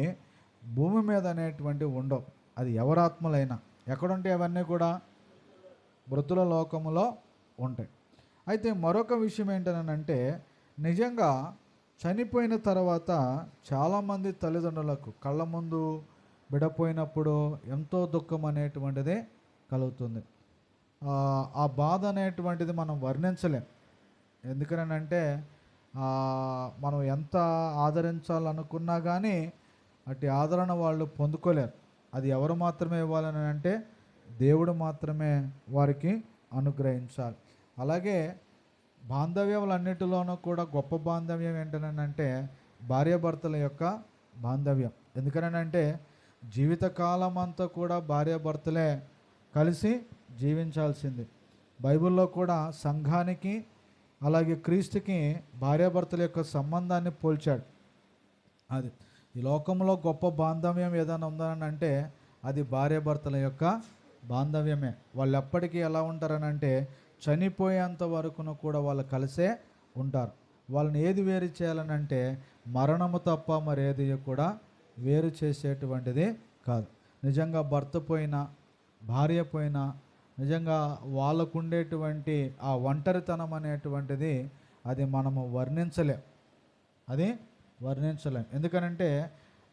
భూమి మీద అనేటువంటివి ఉండవు. అది ఎవరి ఆత్మలైనా ఎక్కడుంటాయి? అవన్నీ కూడా మృతుల లోకములో ఉంటాయి. అయితే మరొక విషయం ఏంటనంటే నిజంగా చనిపోయిన తర్వాత చాలామంది తల్లిదండ్రులకు కళ్ళ ముందు బిడపోయినప్పుడు ఎంతో దుఃఖం అనేటువంటిది కలుగుతుంది. ఆ బాధ అనేటువంటిది మనం వర్ణించలేం. ఎందుకనంటే మనం ఎంత ఆదరించాలనుకున్నా కానీ అటు ఆదరణ వాళ్ళు పొందుకోలేరు. అది ఎవరు మాత్రమే ఇవ్వాలని అంటే దేవుడు మాత్రమే వారికి అనుగ్రహించాలి. అలాగే బాంధవ్యాలన్నిటిలోనూ కూడా గొప్ప బాంధవ్యం ఏంటనంటే భార్యాభర్తల యొక్క బాంధవ్యం. ఎందుకనంటే జీవితకాలం అంతా కూడా భార్యాభర్తలే కలిసి జీవించాల్సింది. బైబిల్లో కూడా సంఘానికి అలాగే క్రీస్తుకి భార్యాభర్తల యొక్క సంబంధాన్ని పోల్చాడు. అది ఈ లోకంలో గొప్ప బాంధవ్యం ఏదైనా ఉందని అంటే అది భార్యాభర్తల యొక్క బాంధవ్యమే. వాళ్ళు ఎప్పటికీ ఎలా ఉంటారనంటే చనిపోయేంత వరకును కూడా వాళ్ళు కలిసే ఉంటారు. వాళ్ళని ఏది వేరు చేయాలనంటే మరణము తప్ప మరేది కూడా వేరు చేసేటువంటిది కాదు. నిజంగా భర్త పోయినా భార్య పోయినా నిజంగా వాళ్ళకు ఉండేటువంటి ఆ ఒంటరితనం అనేటువంటిది అది మనము వర్ణించలేం. ఎందుకనంటే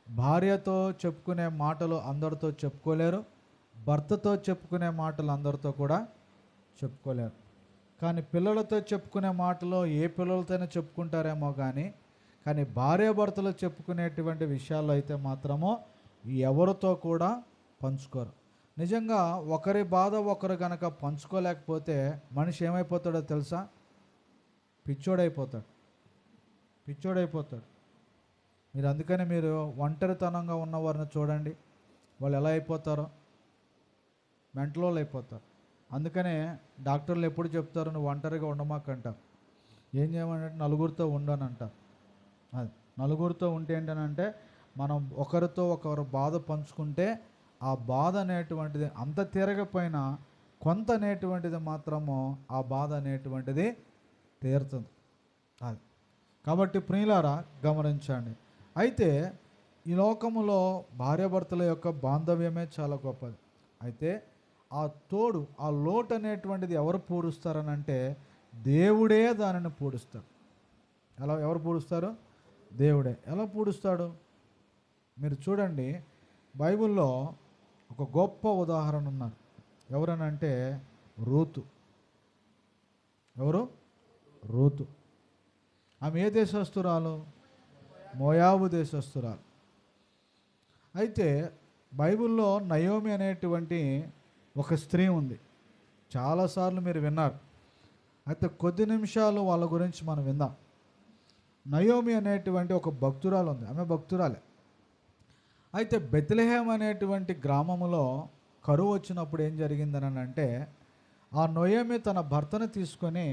భార్యతో చెప్పుకునే మాటలు అందరితో చెప్పుకోలేరు, భర్తతో చెప్పుకునే మాటలు అందరితో కూడా చెప్పుకోలేరు. కానీ పిల్లలతో చెప్పుకునే మాటలు ఏ పిల్లలతోనే చెప్పుకుంటారేమో కానీ భార్యాభర్తలు చెప్పుకునేటువంటి విషయాల్లో అయితే మాత్రము ఎవరితో కూడా పంచుకోరు. నిజంగా ఒకరి బాధ ఒకరు కనుక పంచుకోలేకపోతే మనిషి ఏమైపోతాడో తెలుసా? పిచ్చోడైపోతాడు. మీరు అందుకని మీరు ఒంటరితనంగా ఉన్నవారిని చూడండి, వాళ్ళు ఎలా అయిపోతారో, మెంటల్ వాళ్ళు అయిపోతారు. అందుకనే డాక్టర్లు ఎప్పుడు చెప్తారు నువ్వు ఒంటరిగా ఉండమాకంటారు. ఏం చేయమంటే నలుగురితో ఉండని అంటారు. అది నలుగురితో ఉంటే ఏంటనంటే మనం ఒకరితో ఒకరు బాధ పంచుకుంటే ఆ బాధ అనేటువంటిది అంత తిరగపోయినా కొంత అనేటువంటిది మాత్రము ఆ బాధ అనేటువంటిది తీరుతుంది. అది కాబట్టి ప్రియులారా గమనించండి. అయితే ఈ లోకములో భార్యాభర్తల యొక్క బాంధవ్యమే చాలా గొప్పది. అయితే ఆ తోడు, ఆ లోటు అనేటువంటిది ఎవరు పూడుస్తారనంటే దేవుడే దానిని పూడుస్తాడు. ఎవరు పూడుస్తారు? దేవుడే. ఎలా పూడుస్తాడు? మీరు చూడండి, బైబిల్లో ఒక గొప్ప ఉదాహరణ ఉన్నారు. ఎవరనంటే రూతు. ఎవరు? రూతు. ఆమె ఏ దేశస్తురాలు? మోయాబు దేశస్తురాలు. అయితే బైబిల్లో నయోమి అనేటువంటి ఒక స్త్రీ ఉంది. చాలాసార్లు మీరు విన్నారు. అయితే కొద్ది నిమిషాలు వాళ్ళ గురించి మనం విందాం. నయోమి అనేటువంటి ఒక భక్తురాలు ఉంది. ఆమె భక్తురాలే. అయితే బెత్లెహేం అనేటువంటి గ్రామములో కరువు వచ్చినప్పుడు ఏం జరిగిందని అంటే ఆ నయోమి తన భర్తను తీసుకొని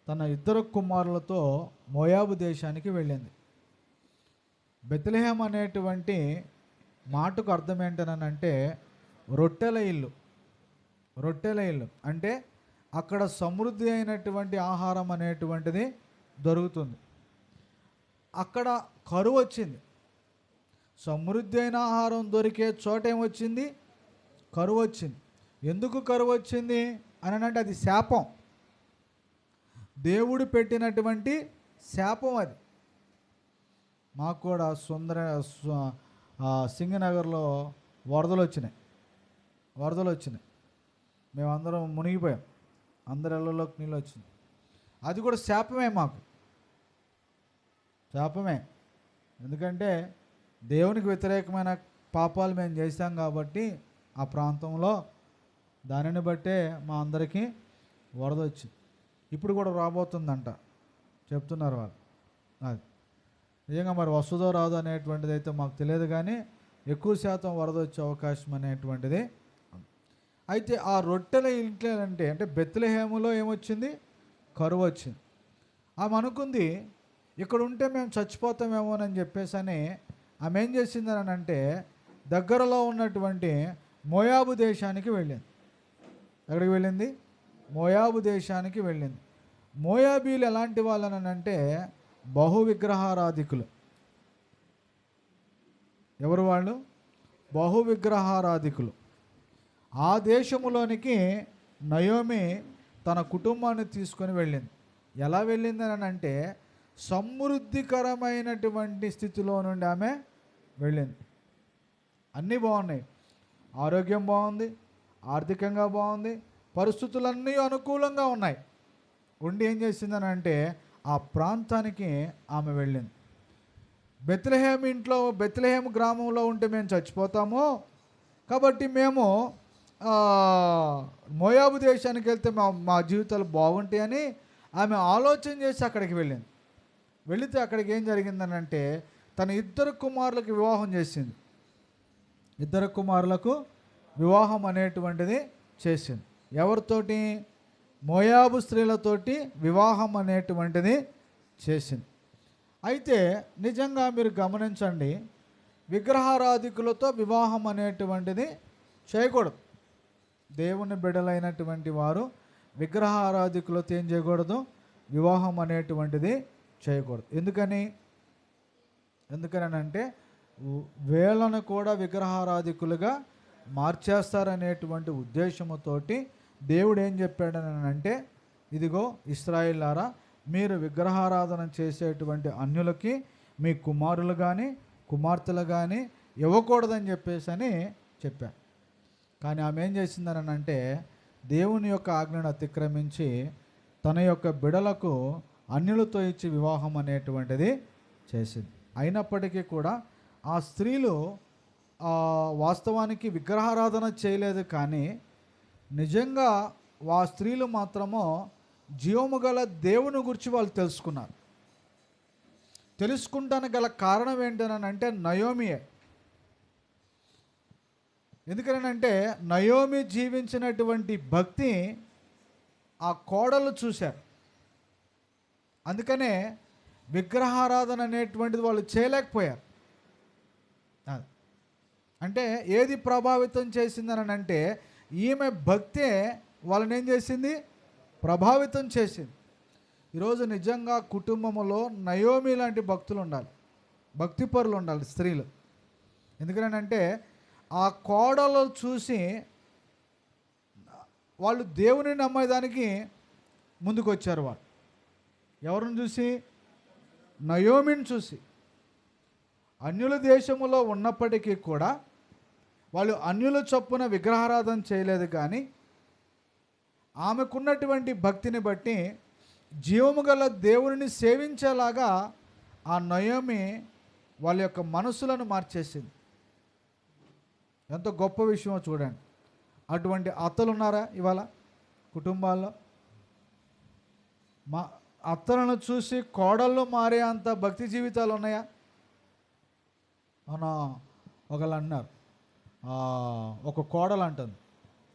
తన 2 కుమారులతో మోయాబు దేశానికి వెళ్ళింది. బెత్లెహేం అనేటువంటి మాటకు అర్థం ఏంటనంటే రొట్టెల ఇల్లు. రొట్టెల ఇల్లు అంటే అక్కడ సమృద్ధి అయినటువంటి ఆహారం అనేటువంటిది దొరుకుతుంది. అక్కడ కరువు వచ్చింది. సమృద్ధి అయిన ఆహారం దొరికే చోట ఏమొచ్చింది? కరువు వచ్చింది. ఎందుకు కరువు వచ్చింది అని అంటే అది శాపం. దేవుడు పెట్టినటువంటి శాపం అది. మాకు కూడా సింగనగర్లో వరదలు వచ్చినాయి. మేమందరం మునిగిపోయాం. అందరి ఇళ్ళలోకి నీళ్ళు వచ్చింది. అది కూడా శాపమే, మాకు శాపమే. ఎందుకంటే దేవునికి వ్యతిరేకమైన పాపాలు మేము చేశాం కాబట్టి ఆ ప్రాంతంలో దానిని బట్టే మా అందరికీ వరద వచ్చింది. ఇప్పుడు కూడా రాబోతుందంట చెప్తున్నారు వాళ్ళు. అది నిజంగా మరి వస్తుందో రాదో అనేటువంటిది అయితే మాకు తెలియదు, కానీ ఎక్కువ శాతం వరద వచ్చే అవకాశం అనేటువంటిది. అయితే ఆ రొట్టెల ఇంట్లో అంటే బెత్లెహేములో ఏమొచ్చింది? కరువు వచ్చింది. ఆమె అనుకుంది ఇక్కడ ఉంటే మేము చచ్చిపోతామేమోనని చెప్పేసి అని ఆమె ఏం చేసిందని అంటే దగ్గరలో ఉన్నటువంటి మోయాబు దేశానికి వెళ్ళింది. ఎక్కడికి వెళ్ళింది? మోయాబు దేశానికి వెళ్ళింది. మోయాబీలు ఎలాంటి వాళ్ళని అంటే బహు విగ్రహారాధికులు. ఎవరు వాళ్ళు? బహు విగ్రహారాధికులు. ఆ దేశములోనికి నయోమి తన కుటుంబాన్ని తీసుకొని వెళ్ళింది. ఎలా వెళ్ళిందని అంటే సమృద్ధికరమైనటువంటి స్థితిలో నుండి ఆమె వెళ్ళింది. అన్నీ బాగున్నాయి. ఆరోగ్యం బాగుంది, ఆర్థికంగా బాగుంది, పరిస్థితులన్నీ అనుకూలంగా ఉన్నాయి. ఉండి ఏం చేసిందని అంటే ఆ ప్రాంతానికి ఆమె వెళ్ళింది. బెత్లెహేం గ్రామంలో ఉంటే మేము చచ్చిపోతాము కాబట్టి మేము మోయాబు దేశానికి వెళ్తే మా జీవితాలు బాగుంటాయని ఆమె ఆలోచన చేసి అక్కడికి వెళ్ళింది. వెళితే అక్కడికి ఏం జరిగిందని అంటే తన 2 కుమారులకు వివాహం చేసింది. 2 కుమారులకు వివాహం అనేటువంటిది చేసింది. ఎవరితోటి? మోయాబు స్త్రీలతోటి వివాహం అనేటువంటిది చేసింది. అయితే నిజంగా మీరు గమనించండి, విగ్రహారాధికులతో వివాహం అనేటువంటిది చేయకూడదు. దేవుని బిడ్డలైనటువంటి వారు విగ్రహారాధికులతో ఏం చేయకూడదు? వివాహం అనేటువంటిది చేయకూడదు. ఎందుకనంటే వీళ్ళను కూడా విగ్రహారాధికులుగా మార్చేస్తారనేటువంటి ఉద్దేశముతోటి దేవుడు ఏం చెప్పాడని అంటే ఇదిగో ఇశ్రాయేలులారా, మీరు విగ్రహారాధన చేసేటువంటి అన్యులకి మీ కుమారులు కానీ కుమార్తెలు కానీ ఇవ్వకూడదని చెప్పేసి అని చెప్పారు. కానీ ఆమె ఏం చేసిందని అంటే దేవుని యొక్క ఆజ్ఞను అతిక్రమించి తన యొక్క బిడలకు అన్యులతో ఇచ్చి వివాహం అనేటువంటిది చేసింది. అయినప్పటికీ కూడా ఆ స్త్రీలు వాస్తవానికి విగ్రహారాధన చేయలేదు, కానీ నిజంగా ఆ స్త్రీలు మాత్రము జీవము గల దేవుని గురించి వాళ్ళు తెలుసుకున్నారు. తెలుసుకుంటానికి గల కారణం ఏంటనంటే నయోమియే. ఎందుకనంటే నయోమి జీవించినటువంటి భక్తి ఆ కోడలు చూశారు. అందుకనే విగ్రహారాధన అనేటువంటిది వాళ్ళు చేయలేకపోయారు. అంటే ఏది ప్రభావితం చేసిందని అంటే ఈమె భక్తే వాళ్ళని ఏం చేసింది, ప్రభావితం చేసింది. ఈరోజు నిజంగా కుటుంబంలో నయోమి లాంటి భక్తులు ఉండాలి, భక్తిపరులు ఉండాలి స్త్రీలు. ఎందుకంటే ఆ కోడలు చూసి వాళ్ళు దేవుని నమ్మేదానికి ముందుకు వచ్చారు. వాళ్ళు ఎవరిని చూసి? నయోమిని చూసి. అన్యుల దేశములో ఉన్నప్పటికీ కూడా వాళ్ళు అన్యుల చొప్పున విగ్రహారాధన చేయలేదు, కానీ ఆమెకున్నటువంటి భక్తిని బట్టి జీవము గల దేవుని సేవించేలాగా ఆ నయోమి వాళ్ళ యొక్క మనసులను మార్చేసింది. ఎంత గొప్ప విషయమో చూడండి. అటువంటి అత్తలు ఉన్నారా ఇవాళ కుటుంబాల్లో? మా అత్తలను చూసి కోడళ్ళు మారే అంత భక్తి జీవితాలు ఉన్నాయా? అవునా? ఒకళ్ళు అన్నారు, ఒక కోడలు అంటుంది,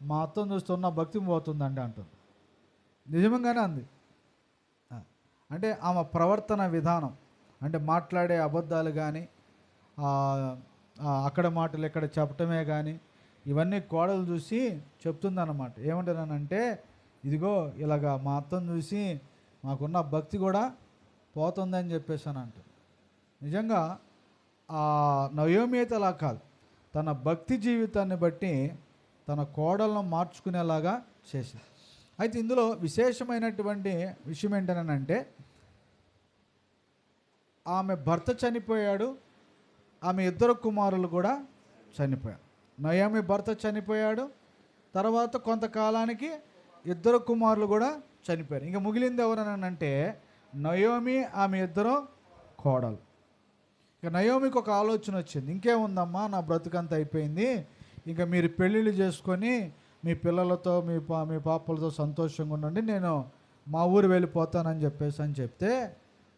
మా అత్తను చూస్తున్న భక్తి పోతుందండి అంటుంది. నిజంగానే అంది. అంటే ఆమె ప్రవర్తన విధానం, అంటే మాట్లాడే అబద్ధాలు కానీ, అక్కడ మాటలు ఇక్కడ చెప్పటమే కానీ, ఇవన్నీ కోడలు చూసి చెప్తుందన్నమాట. ఏమంటానంటే, ఇదిగో ఇలాగా మా అత్తను చూసి మాకున్న భక్తి కూడా పోతుందని చెప్పేసాను అంట. నిజంగా ఆ నయోమి అయితే అలా కాదు, తన భక్తి జీవితాన్ని బట్టి తన కోడలను మార్చుకునేలాగా చేసింది. అయితే ఇందులో విశేషమైనటువంటి విషయం ఏంటనంటే, ఆమె భర్త చనిపోయాడు, ఆమె ఇద్దరు కుమారులు కూడా చనిపోయారు. నయోమి భర్త చనిపోయాడు, తర్వాత కొంతకాలానికి ఇద్దరు కుమారులు కూడా చనిపోయారు. ఇంకా మిగిలింది ఎవరనంటే నయోమి, ఆమె ఇద్దరు కోడలు. ఇక నయోమికి ఒక ఆలోచన వచ్చింది, ఇంకేముందమ్మా, నా బ్రతుకంతా అయిపోయింది, ఇంకా మీరు పెళ్ళిళ్ళు చేసుకొని మీ పిల్లలతో మీ పాపలతో సంతోషంగా ఉండండి, నేను మా ఊరు వెళ్ళిపోతానని చెప్తే,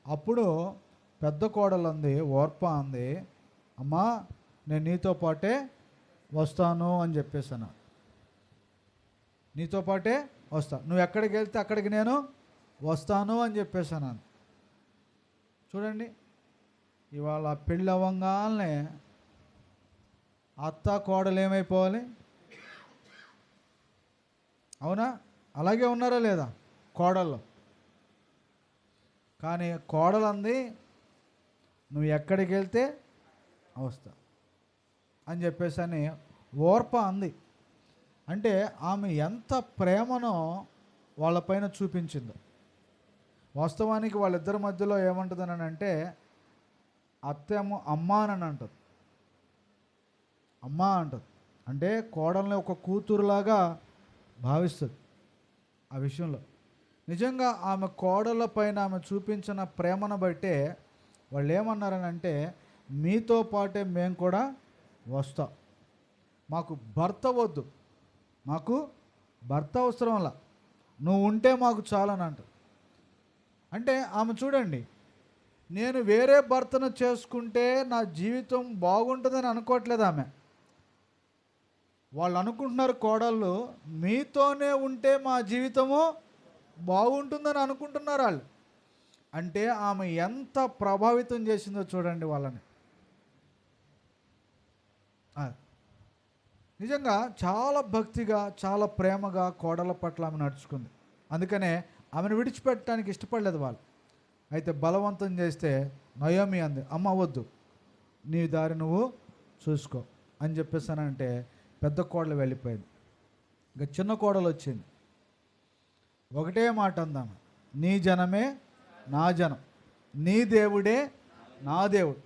అప్పుడు పెద్ద కోడలు అంది, ఓర్ప అంది, అమ్మా నేను నీతో పాటే వస్తాను అని చెప్పేసాను. నీతో పాటే వస్తాను, నువ్వు ఎక్కడికి వెళ్తే అక్కడికి నేను వస్తాను అని చెప్పేసాను. చూడండి, ఇవాళ పెళ్ళి అవ్వగానే అత్త కోడలు ఏమైపోవాలి? అవునా? అలాగే ఉన్నారా లేదా కోడళ్ళు? కానీ కోడలు అంది, నువ్వు ఎక్కడికి వెళ్తే వస్తా అని చెప్పేసి ఓర్ప అంది. అంటే ఆమె ఎంత ప్రేమనో వాళ్ళపైన చూపించిందో. వాస్తవానికి వాళ్ళిద్దరి మధ్యలో ఏమంటుందని అంటే, అత్తేమో అమ్మ అని అంటుంది, అమ్మ అంటుంది. అంటే కోడల్ని ఒక కూతురులాగా భావిస్తుంది. ఆ విషయంలో నిజంగా ఆమె కోడళ్ళ పైన ఆమె చూపించిన ప్రేమను బట్టే వాళ్ళు ఏమన్నారనంటే, మీతో పాటే మేము కూడా వస్తాం, మాకు భర్త వద్దు, మాకు భర్త అవసరంలా, నువ్వు ఉంటే మాకు చాలని అంట. అంటే ఆమె చూడండి, నేను వేరే భర్తను చేసుకుంటే నా జీవితం బాగుంటుందని అనుకోవట్లేదు ఆమె. వాళ్ళు అనుకుంటున్నారు కోడళ్ళు, మీతోనే ఉంటే మా జీవితము బాగుంటుందని అనుకుంటున్నారు వాళ్ళు. అంటే ఆమె ఎంత ప్రభావితం చేసిందో చూడండి వాళ్ళని. నిజంగా చాలా భక్తిగా, చాలా ప్రేమగా కోడల పట్ల ఆమె నడుచుకుంది. అందుకనే ఆమెను విడిచిపెట్టడానికి ఇష్టపడలేదు వాళ్ళు. అయితే బలవంతం చేస్తే నయోమి అంది, అమ్మ వద్దు, నీ దారి నువ్వు చూసుకో అని చెప్పేసానంటే పెద్ద కోడలు వెళ్ళిపోయింది. ఇంకా చిన్న కోడలు వచ్చింది, ఒకటే మాట అందాము, నీ జనమే నా జనం, నీ దేవుడే నా దేవుడు,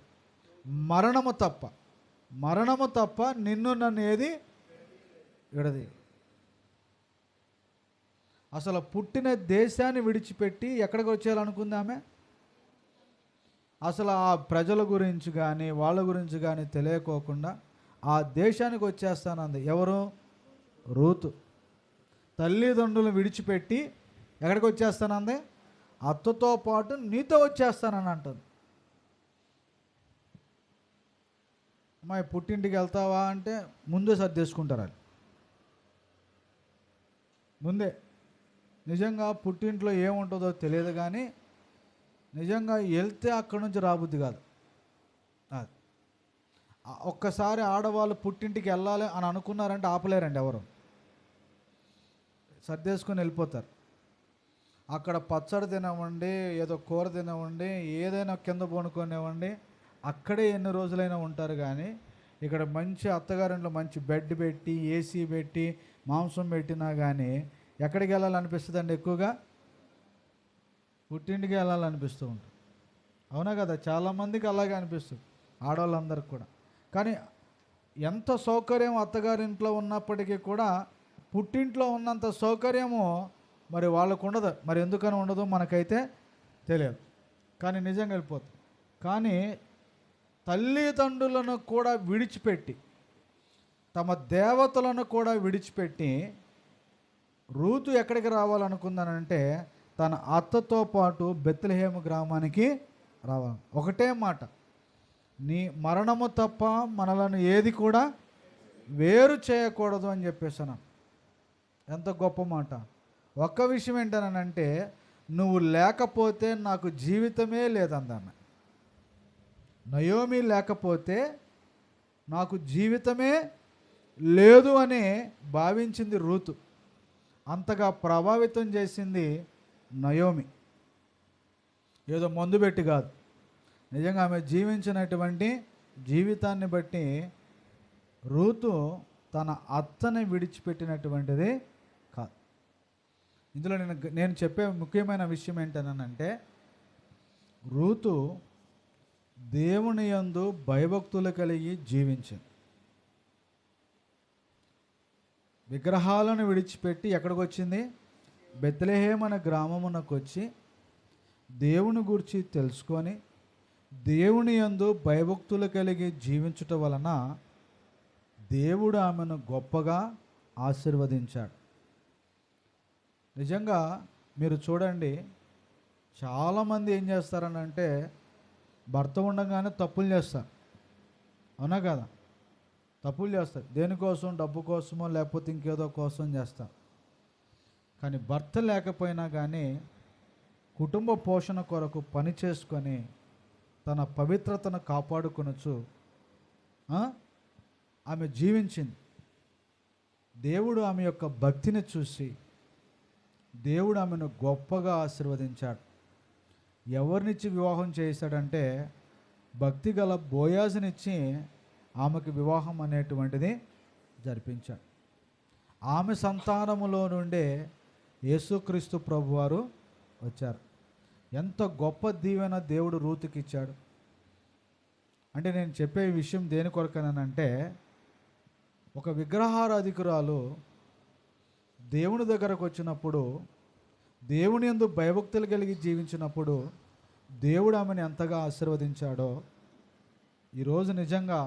మరణము తప్ప నిన్ను నన్ను ఏది విడది. అసలు పుట్టిన దేశాన్ని విడిచిపెట్టి ఎక్కడికి వచ్చేయాలనుకుంది ఆమె? అసలు ఆ ప్రజల గురించి కానీ వాళ్ళ గురించి కానీ తెలియకోకుండా ఆ దేశానికి వచ్చేస్తానంది. ఎవరు? రూతు. తల్లిదండ్రులను విడిచిపెట్టి ఎక్కడికి వచ్చేస్తానంది? అత్తతో పాటు నీతో వచ్చేస్తానని అంటుంది. అమ్మాయి పుట్టింటికి వెళ్తావా అంటే ముందే సర్దేసుకుంటారు వాళ్ళు, ముందే. నిజంగా పుట్టింట్లో ఏముంటుందో తెలియదు, కానీ నిజంగా వెళ్తే అక్కడి నుంచి రాబుద్ది కాదు. ఒక్కసారి ఆడవాళ్ళు పుట్టింటికి వెళ్ళాలి అని అనుకున్నారంటే ఆపలేరండి ఎవరు, సర్దేసుకొని వెళ్ళిపోతారు. అక్కడ పచ్చడి తినవండి, ఏదో కూర తినవండి, ఏదైనా కింద పోనుకొనివ్వండి, అక్కడే ఎన్ని రోజులైనా ఉంటారు. కానీ ఇక్కడ మంచి అత్తగారింట్లో మంచి బెడ్ పెట్టి ఏసీ పెట్టి మాంసం పెట్టినా కానీ ఎక్కడికి వెళ్ళాలనిపిస్తుంది అండి? ఎక్కువగా పుట్టింటికి వెళ్ళాలనిపిస్తూ ఉంటుంది. అవునా కదా? చాలామందికి అలాగే అనిపిస్తుంది, ఆడవాళ్ళందరికీ కూడా. కానీ ఎంత సౌకర్యం అత్తగారింట్లో ఉన్నప్పటికీ కూడా పుట్టింట్లో ఉన్నంత సౌకర్యము మరి వాళ్ళకు ఉండదు. మరి ఎందుకని ఉండదు మనకైతే తెలియదు, కానీ నిజంగా వెళ్ళిపోతుంది. కానీ తల్లిదండ్రులను కూడా విడిచిపెట్టి, తమ దేవతలను కూడా విడిచిపెట్టి రూతు ఎక్కడికి రావాలనుకుందానంటే తన అత్తతో పాటు బెత్లెహేము గ్రామానికి రావాలి. ఒకటే మాట, నీ మరణము తప్ప మనలను ఏది కూడా వేరు చేయకూడదు అని చెప్పేసాను. ఎంత గొప్ప మాట. ఒక్క విషయం ఏంటనంటే, నువ్వు లేకపోతే నాకు జీవితమే లేదందామె. నయోమి లేకపోతే నాకు జీవితమే లేదు అని భావించింది రూతు. అంతగా ప్రభావితం చేసింది నయోమి. ఏదో మందు పెట్టి కాదు, నిజంగా ఆమె జీవించినటువంటి జీవితాన్ని బట్టి రూతు తన అత్తని విడిచిపెట్టినటువంటిది కాదు. ఇందులో నేను చెప్పే ముఖ్యమైన విషయం ఏంటనంటే, రూతు దేవుని యందు భయభక్తులు కలిగి జీవించింది. విగ్రహాలను విడిచిపెట్టి ఎక్కడికి వచ్చింది? బెత్లెహేము అనే గ్రామమునకు వచ్చి దేవుని గురించి తెలుసుకొని దేవుని యందు భయభక్తులు కలిగి జీవించుట వలన దేవుడు ఆమెను గొప్పగా ఆశీర్వదించాడు. నిజంగా మీరు చూడండి, చాలామంది ఏం చేస్తారనంటే భర్త ఉండగానే తప్పులు చేస్తారు. అవునా కదా? తప్పులు చేస్తారు. దేనికోసం? డబ్బు కోసమో లేకపోతే ఇంకేదో కోసం చేస్తారు. కానీ భర్త లేకపోయినా కానీ కుటుంబ పోషణ కొరకు పని చేసుకొని తన పవిత్రతను కాపాడుకొనొచ్చు ఆమె జీవించింది. దేవుడు ఆమె యొక్క భక్తిని చూసి దేవుడు ఆమెను గొప్పగా ఆశీర్వదించాడు. ఎవరినిచ్చి వివాహం చేశాడంటే భక్తి గల బోయాజునిచ్చి ఆమెకు వివాహం అనేటువంటిది జరిపించాడు. ఆమె సంతానములో నుండే యేసుక్రీస్తు ప్రభువారు వచ్చారు. ఎంత గొప్ప దీవెన దేవుడు రూతుకి ఇచ్చాడు. అంటే నేను చెప్పే విషయం దేని కొరకనంటే, ఒక విగ్రహారాధికురాలు దేవుని దగ్గరకు వచ్చినప్పుడు, దేవుని యందు భయభక్తులు కలిగి జీవించినప్పుడు దేవుడు ఆమెను ఎంతగా ఆశీర్వదించాడో, ఈరోజు నిజంగా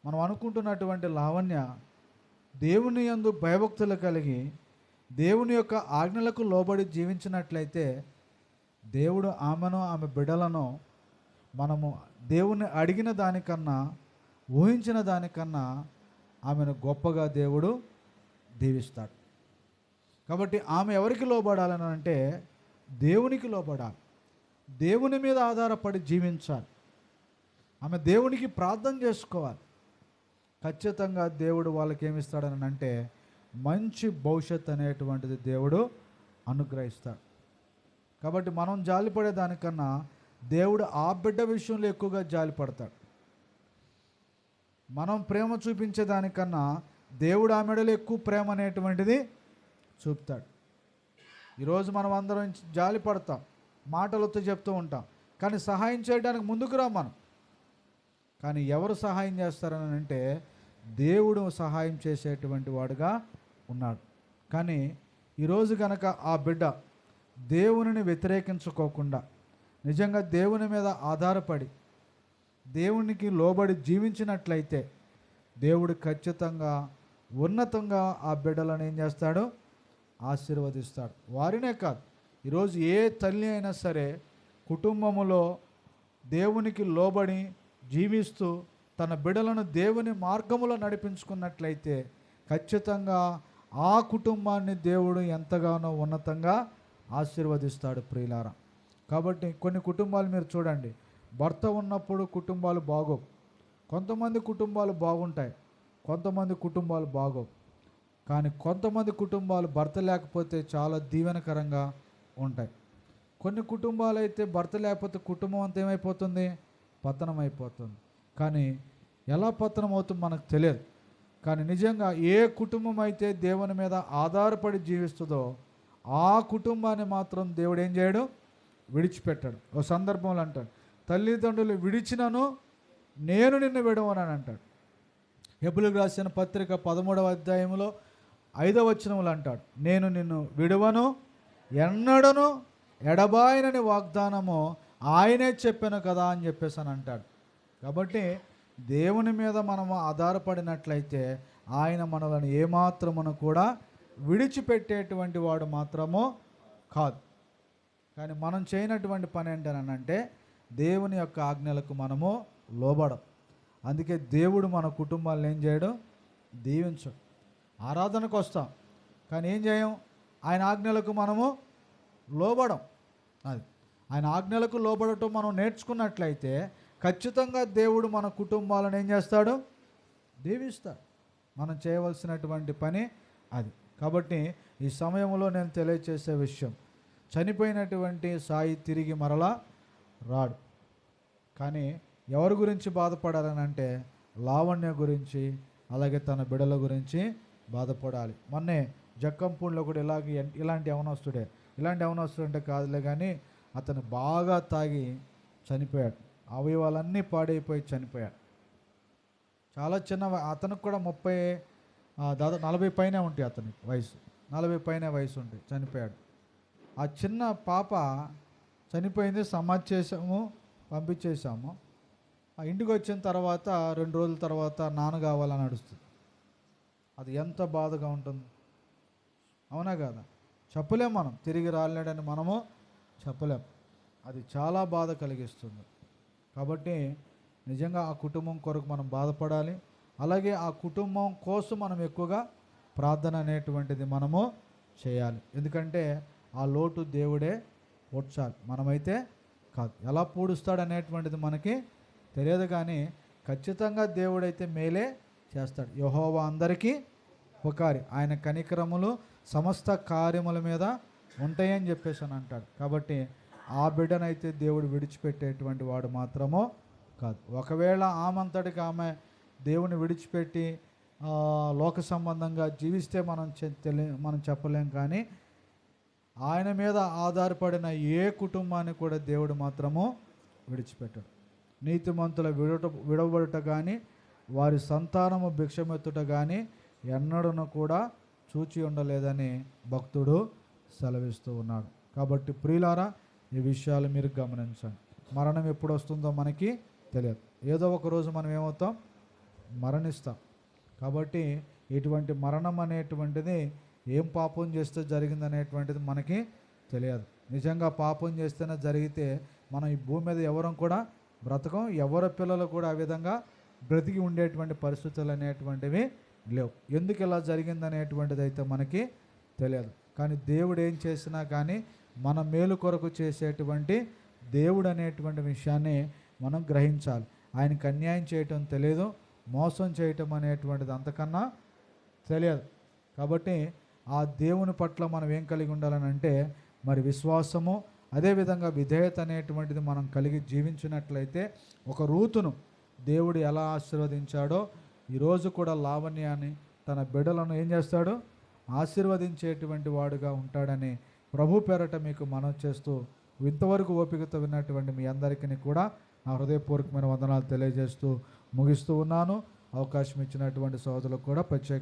మనం అనుకుంటున్నటువంటి లావణ్య దేవుని యందు భయభక్తులు కలిగి దేవుని యొక్క ఆజ్ఞలకు లోబడి జీవించినట్లయితే దేవుడు ఆమెను ఆమె బిడ్డలను మనము దేవుని అడిగిన దానికన్నా ఊహించిన దానికన్నా ఆమెను గొప్పగా దేవుడు దీవిస్తాడు. కాబట్టి ఆమె ఎవరికి లోబడాలని అంటే దేవునికి లోబడాలి. దేవుని మీద ఆధారపడి జీవించాలి. ఆమె దేవునికి ప్రార్థన చేసుకోవాలి. ఖచ్చితంగా దేవుడు వాళ్ళకి ఏమిస్తాడని అంటే మంచి భవిష్యత్తు అనేటువంటిది దేవుడు అనుగ్రహిస్తాడు. కాబట్టి మనం జాలిపడే దానికన్నా దేవుడు ఆ బిడ్డ విషయంలో ఎక్కువగా జాలిపడతాడు. మనం ప్రేమ చూపించే దానికన్నా దేవుడు ఆ మెడలో ఎక్కువ ప్రేమ అనేటువంటిది చూపుతాడు. ఈరోజు మనం అందరం జాలి పడతాం, మాటలతో చెప్తూ ఉంటాం, కానీ సహాయం చేయడానికి ముందుకు రా మనం. కానీ ఎవరు సహాయం చేస్తారని అంటే దేవుడు సహాయం చేసేటువంటి వాడుగా ఉన్నాడు. కానీ ఈరోజు కనుక ఆ బిడ్డ దేవునిని వ్యతిరేకించుకోకుండా నిజంగా దేవుని మీద ఆధారపడి దేవునికి లోబడి జీవించినట్లయితే దేవుడు ఖచ్చితంగా ఉన్నతంగా ఆ బిడ్డలను ఏం చేస్తాడు? ఆశీర్వదిస్తాడు. వారినే కాదు, ఈరోజు ఏ తల్లి అయినా సరే కుటుంబములో దేవునికి లోబడి జీవిస్తూ తన బిడ్డలను దేవుని మార్గములో నడిపించుకున్నట్లయితే ఖచ్చితంగా ఆ కుటుంబాన్ని దేవుడు ఎంతగానో ఉన్నతంగా ఆశీర్వదిస్తాడు ప్రియులారా. కాబట్టి కొన్ని కుటుంబాలు మీరు చూడండి, భర్త ఉన్నప్పుడు కుటుంబాలు బాగోవు, కొంతమంది కుటుంబాలు బాగుంటాయి, కొంతమంది కుటుంబాలు బాగోవు. కానీ కొంతమంది కుటుంబాలు భర్త లేకపోతే చాలా దీవెనకరంగా ఉంటాయి. కొన్ని కుటుంబాలు అయితే భర్త లేకపోతే కుటుంబం అంతా ఏమైపోతుంది, పతనం అయిపోతుంది. కానీ ఎలా పతనం అవుతుందో మనకు తెలియదు. కానీ నిజంగా ఏ కుటుంబం అయితే దేవుని మీద ఆధారపడి జీవిస్తుందో ఆ కుటుంబాన్ని మాత్రం దేవుడు ఏం చేయడు, విడిచిపెట్టాడు. ఒక సందర్భంలో అంటాడు, తల్లిదండ్రులు విడిచినను నేను నిన్ను విడవను అని అంటాడు. హెబ్రీయులకు రాసిన పత్రిక 13వ అధ్యాయంలో 5వ వచనంలో అంటాడు, నేను నిన్ను విడువను ఎన్నడను ఎడబాయనని వాగ్దానము ఆయనే చెప్పాను కదా అని చెప్పేసి అని అంటాడు. కాబట్టి దేవుని మీద మనము ఆధారపడినట్లయితే ఆయన మనలను ఏమాత్రమును కూడా విడిచిపెట్టేటువంటి వాడు మాత్రము కాదు. కానీ మనం చేయనటువంటి పని ఏంటనంటే దేవుని యొక్క ఆజ్ఞలకు మనము లోబడం. అందుకే దేవుడు మన కుటుంబాలను ఏం చేయడం, దీవించడు. ఆరాధనకు వస్తాం కానీ ఏం చేయం, ఆయన ఆజ్ఞలకు మనము లోబడం. అది ఆయన ఆజ్ఞలకు లోబడటం మనం నేర్చుకున్నట్లయితే ఖచ్చితంగా దేవుడు మన కుటుంబాలను ఏం చేస్తాడు, దీవిస్తాడు. మనం చేయవలసినటువంటి పని అది. కాబట్టి ఈ సమయంలో నేను తెలియచేసే విషయం, చనిపోయినటువంటి సాయి తిరిగి మరలా రాడు. కానీ ఎవరి గురించి బాధపడాలని అంటే లావణ్య గురించి, అలాగే తన బిడ్డల గురించి బాధపడాలి. మొన్నే జక్కంపూడిలో కూడా ఇలాంటి యవనస్తుడు అంటే కాదులే, కానీ అతను బాగా తాగి చనిపోయాడు. అవయవాలన్నీ పాడైపోయి చనిపోయాడు. చాలా చిన్న అతనికి కూడా 40 పైనే ఉంటాయి అతనికి వయసు, 40 పైనే వయసు ఉంటుంది, చనిపోయాడు. ఆ చిన్న పాప చనిపోయింది, సమాధి చేసాము, పంపించేసాము. ఆ ఇంటికి వచ్చిన తర్వాత 2 రోజుల తర్వాత నాన్న కావాలని అడుస్తుంది. అది ఎంత బాధగా ఉంటుంది, అవునా కదా? చెప్పలేం, మనం తిరిగి రాలేడని మనము చెప్పలేం. అది చాలా బాధ కలిగిస్తుంది. కాబట్టి నిజంగా ఆ కుటుంబం కొరకు మనం బాధపడాలి. అలాగే ఆ కుటుంబం కోసం మనం ఎక్కువగా ప్రార్థన అనేటువంటిది మనము చేయాలి. ఎందుకంటే ఆ లోటు దేవుడే పూడ్చాలి, మనమైతే కాదు. ఎలా పూడుస్తాడు అనేటువంటిది మనకి తెలియదు, కానీ ఖచ్చితంగా దేవుడైతే మేలే చేస్తాడు. యెహోవా అందరికీ ఉపకారి, ఆయన కనికరములు సమస్త కార్యముల మీద ఉంటాయని చెప్పేసి అని అంటాడు. కాబట్టి ఆ బిడ్డనైతే దేవుడు విడిచిపెట్టేటువంటి వాడు మాత్రమో కాదు. ఒకవేళ ఆమంతటికి ఆమె దేవుని విడిచిపెట్టి లోక సంబంధంగా జీవిస్తే మనం చెప్పలేం. కానీ ఆయన మీద ఆధారపడిన ఏ కుటుంబాన్ని కూడా దేవుడు మాత్రము విడిచిపెట్టాడు. నీతిమంతుల విడవబడుట కానీ వారి సంతానము భిక్షమెత్తుట కానీ ఎన్నడూను కూడా చూచి ఉండలేదని భక్తుడు సెలవిస్తూ ఉన్నాడు. కాబట్టి ప్రియులారా, ఈ విషయాలు మీరు గమనించండి. మరణం ఎప్పుడు వస్తుందో మనకి తెలియదు. ఏదో ఒక రోజు మనం ఏమవుతాం, మరణిస్తాం. కాబట్టి ఇటువంటి మరణం అనేటువంటిది ఏం పాపం చేస్తే జరిగిందనేటువంటిది మనకి తెలియదు. నిజంగా పాపం చేస్తేనే జరిగితే మనం ఈ భూమి మీద ఎవరం కూడా బ్రతకం, ఎవరి పిల్లలు కూడా ఆ విధంగా బ్రతికి ఉండేటువంటి పరిస్థితులు అనేటువంటివి లేవు. ఎందుకు ఇలా జరిగిందనేటువంటిది అయితే మనకి తెలియదు. కానీ దేవుడు ఏం చేసినా కానీ మన మేలు కొరకు చేసేటువంటి దేవుడు అనేటువంటి విషయాన్ని మనం గ్రహించాలి. ఆయనకు అన్యాయం చేయటం తెలియదు, మోసం చేయటం అనేటువంటిది అంతకన్నా తెలియదు. కాబట్టి ఆ దేవుని పట్ల మనం ఏం కలిగి ఉండాలని అంటే మరి విశ్వాసము, అదేవిధంగా విధేయత అనేటువంటిది మనం కలిగి జీవించినట్లయితే ఒక రూతును దేవుడు ఎలా ఆశీర్వదించాడో ఈరోజు కూడా లావణ్యాన్ని తన బిడ్డలను ఏం చేస్తాడు, ఆశీర్వదించేటువంటి వాడుగా ఉంటాడని ప్రభు పేరట మీకు మనవి చేస్తూ ఇంతవరకు ఓపికతో విన్నటువంటి మీ అందరికీ కూడా నా హృదయపూర్వకమైన వందనాలు తెలియజేస్తూ ముగిస్తూ ఉన్నాను. అవకాశం ఇచ్చినటువంటి సోదరులకు కూడా ప్రత్యేక